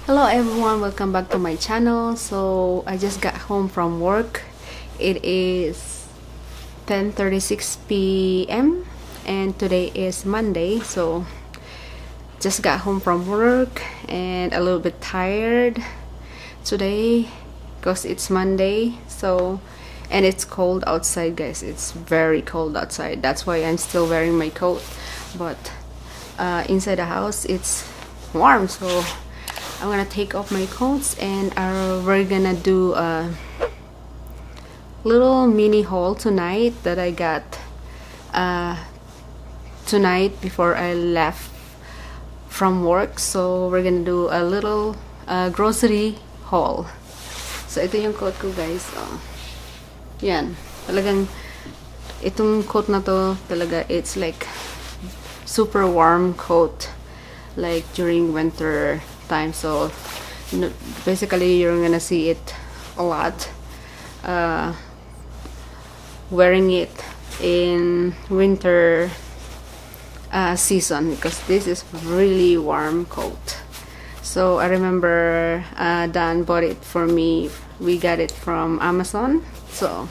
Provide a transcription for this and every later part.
Hello everyone, welcome back to my channel. So I just got home from work. It is 10:36 p.m. and today is Monday. So just got home from work and a little bit tired today because it's Monday. So and it's cold outside, guys. It's very cold outside. That's why I'm still wearing my coat. But inside the house it's warm, so I'm gonna take off my coats and we're gonna do a little mini haul tonight that I got tonight before I left from work. So we're gonna do a little grocery haul. So ito yung coat ko, guys. Yan, talagang itong coat na to talaga, it's like super warm coat like during winter time. So basically you're gonna see it a lot wearing it in winter season because this is really warm coat. So I remember Dan bought it for me. We got it from Amazon. So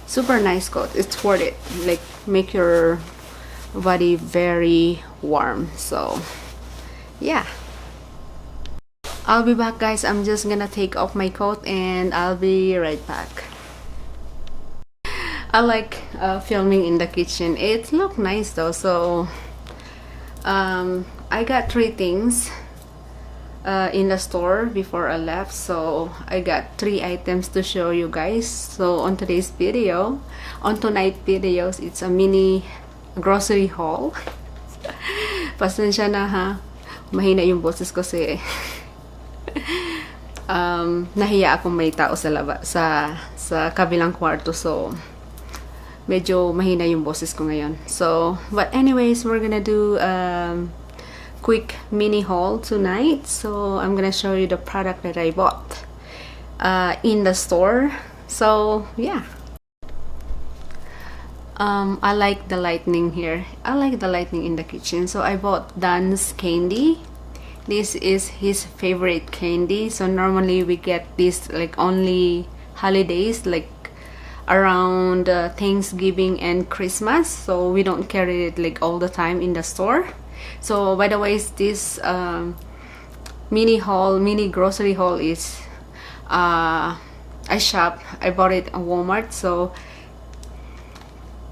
super nice coat. It's worth it. Like make your body very warm. So yeah, I'll be back, guys. I'm just gonna take off my coat and I'll be right back. I like filming in the kitchen. It looked nice though. So I got 3 things in the store before I left. So I got 3 items to show you guys. So on today's video, on tonight videos, it's a mini grocery haul. Pasensya na ha, mahina yung boses ko kasi nahiya akong may tao sa kabilang kwarto, so medyo mahina yung boses ko ngayon. So but anyways, we're gonna do quick mini haul tonight. So I'm gonna show you the product that I bought in the store. So yeah, I like the lighting here. I like the lighting in the kitchen. So I bought Dan's candy. This is his favorite candy. So normally we get this like only holidays, like around Thanksgiving and Christmas. So we don't carry it like all the time in the store. So by the way, this mini grocery haul is I bought it at Walmart. So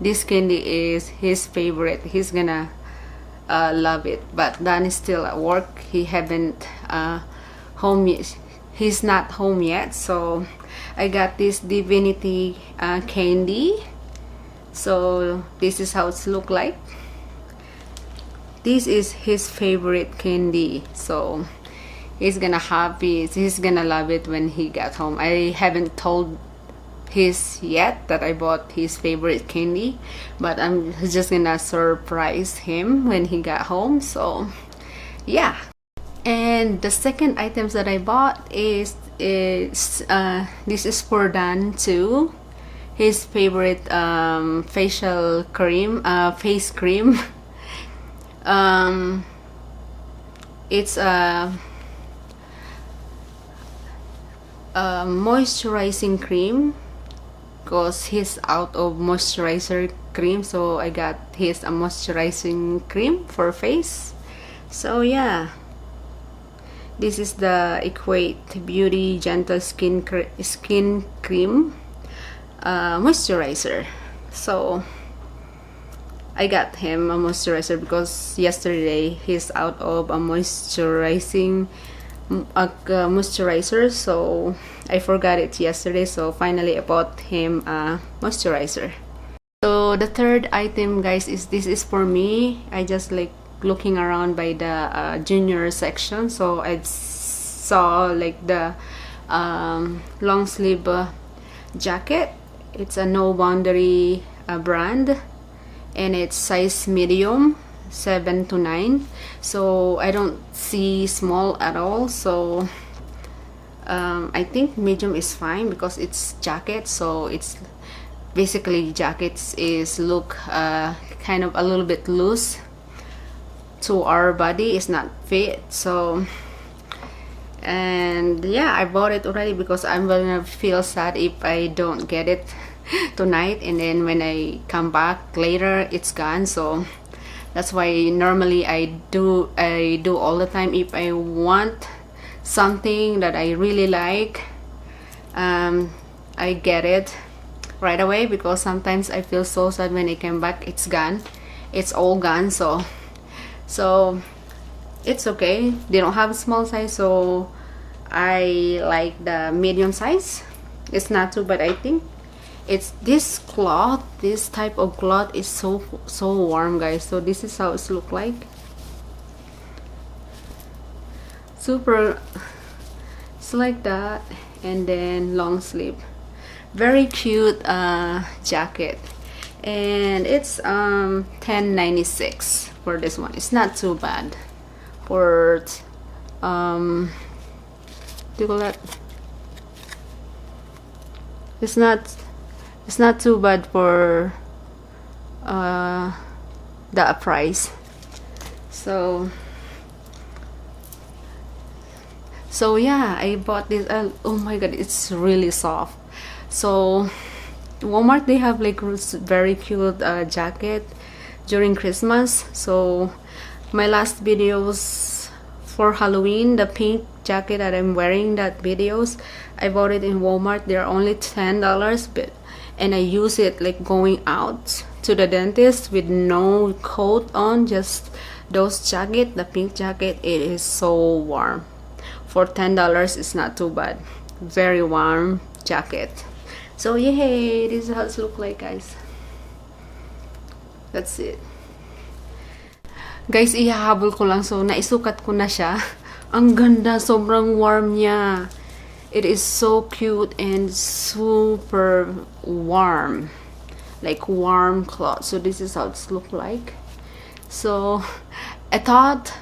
this candy is his favorite. He's gonna love it. But Dan is still at work. He haven't home yet. He's not home yet. So I got this Divinity candy. So this is how it's look like. This is his favorite candy. So he's gonna have it. He's gonna love it when he got home. I haven't told his yet that I bought his favorite candy, but I'm just gonna surprise him when he got home. So yeah. And the second items that I bought is this is for Dan too. His favorite facial cream, face cream. It's a moisturizing cream because he's out of moisturizer cream. So I got his moisturizing cream for face. So yeah, this is the Equate Beauty Gentle Skin Cream moisturizer. So I got him a moisturizer because yesterday he's out of a moisturizer. So I forgot it yesterday. So finally I bought him a moisturizer. So the third item, guys, is this is for me. I just like looking around by the junior section. So I saw like the long sleeve jacket. It's a No Boundary brand, and it's size medium, 7 to 9. So I don't see small at all. So I think medium is fine because it's jacket. So it's basically jackets is look kind of a little bit loose to our body, is not fit. So And yeah, I bought it already because I'm gonna feel sad if I don't get it tonight, and then when I come back later it's gone. So that's why normally I do all the time. If I want something that I really like, I get it right away, because sometimes I feel so sad when I come back it's gone, it's all gone. So it's okay, they don't have a small size, so I like the medium size. It's not too bad. I think it's this cloth, this type of cloth is so warm, guys. So this is how it's look like. Super, it's like that. And then long sleeve, very cute jacket, and it's $10.96 for this one. It's not too bad for do you call that? It's not too bad for the price. So yeah, I bought this. Oh my god, it's really soft. So Walmart, they have like very cute jacket during Christmas. So my last videos for Halloween, the pink jacket that I'm wearing, that videos, I bought it in Walmart. They're only $10, but and I use it like going out to the dentist with no coat on, just those jacket, the pink jacket. It is so warm. For $10, it's not too bad. Very warm jacket. So yay, this is how it look like, guys. That's it. Guys, ihahabol ko lang. So naisukat ko na siya. Ang ganda, sobrang warm niya. It is so cute and super warm, like warm cloth. So this is how it look like. So I thought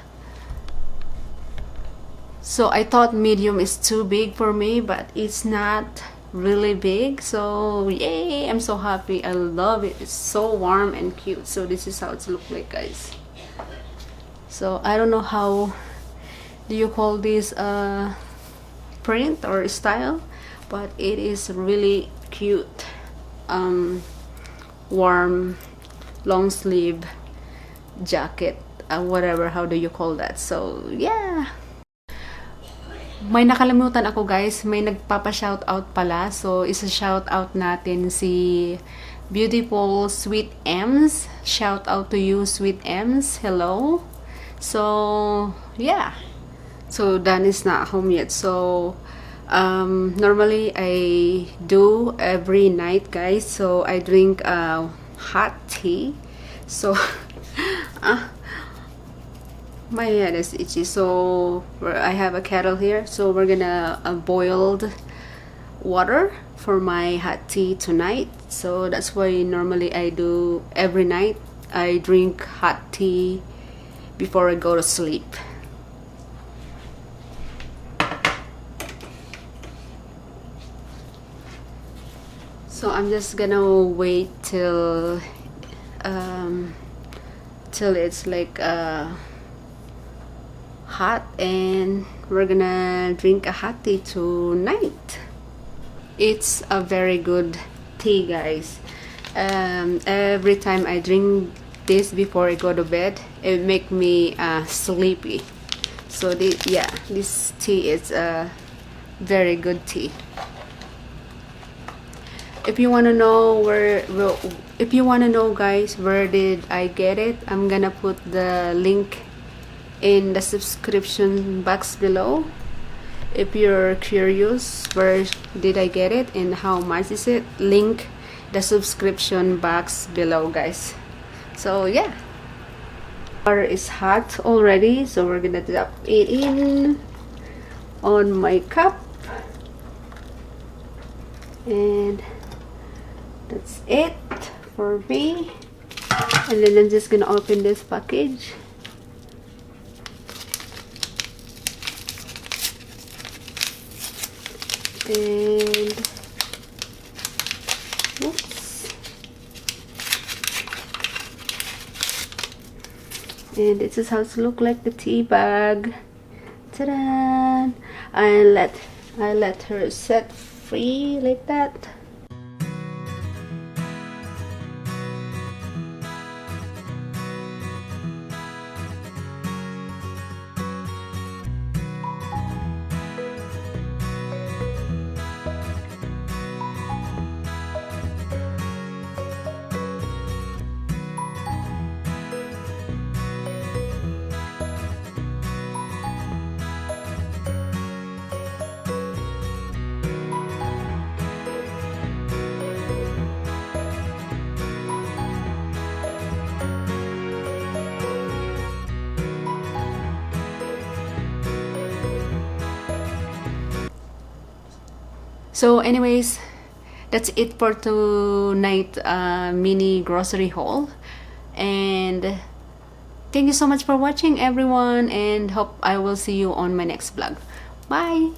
medium is too big for me, but it's not really big. So yay, I'm so happy. I love it. It's so warm and cute. So this is how it look like, guys. So I don't know how do you call this print or style, but it is really cute. Warm long sleeve jacket, whatever, how do you call that? So yeah, may nakalimutan ako, guys. May nagpapa-shoutout pala. So isa-shoutout natin si Beautiful Sweet M's. Shout out to you, Sweet M's. Hello. So yeah, so Dan is not home yet. So normally I do every night, guys. So I drink hot tea. So my head is itchy. So I have a kettle here. So we're gonna boiled water for my hot tea tonight. So that's why normally I do every night. I drink hot tea before I go to sleep. So I'm just gonna wait till it's like hot, and we're gonna drink a hot tea tonight. It's a very good tea, guys. Every time I drink this before I go to bed, it make me sleepy. So this tea is a very good tea. If you want to know guys, where did I get it, I'm gonna put the link in the subscription box below. If you're curious where did I get it and how much is it, link the subscription box below, guys. So yeah, water is hot already, so we're gonna drop it in on my cup, and that's it for me. And then I'm just gonna open this package. And oops, and this is how it looks like, the tea bag. Ta-da! I let her set free like that. So anyways, that's it for tonight mini grocery haul, and thank you so much for watching everyone, and hope I will see you on my next vlog. Bye.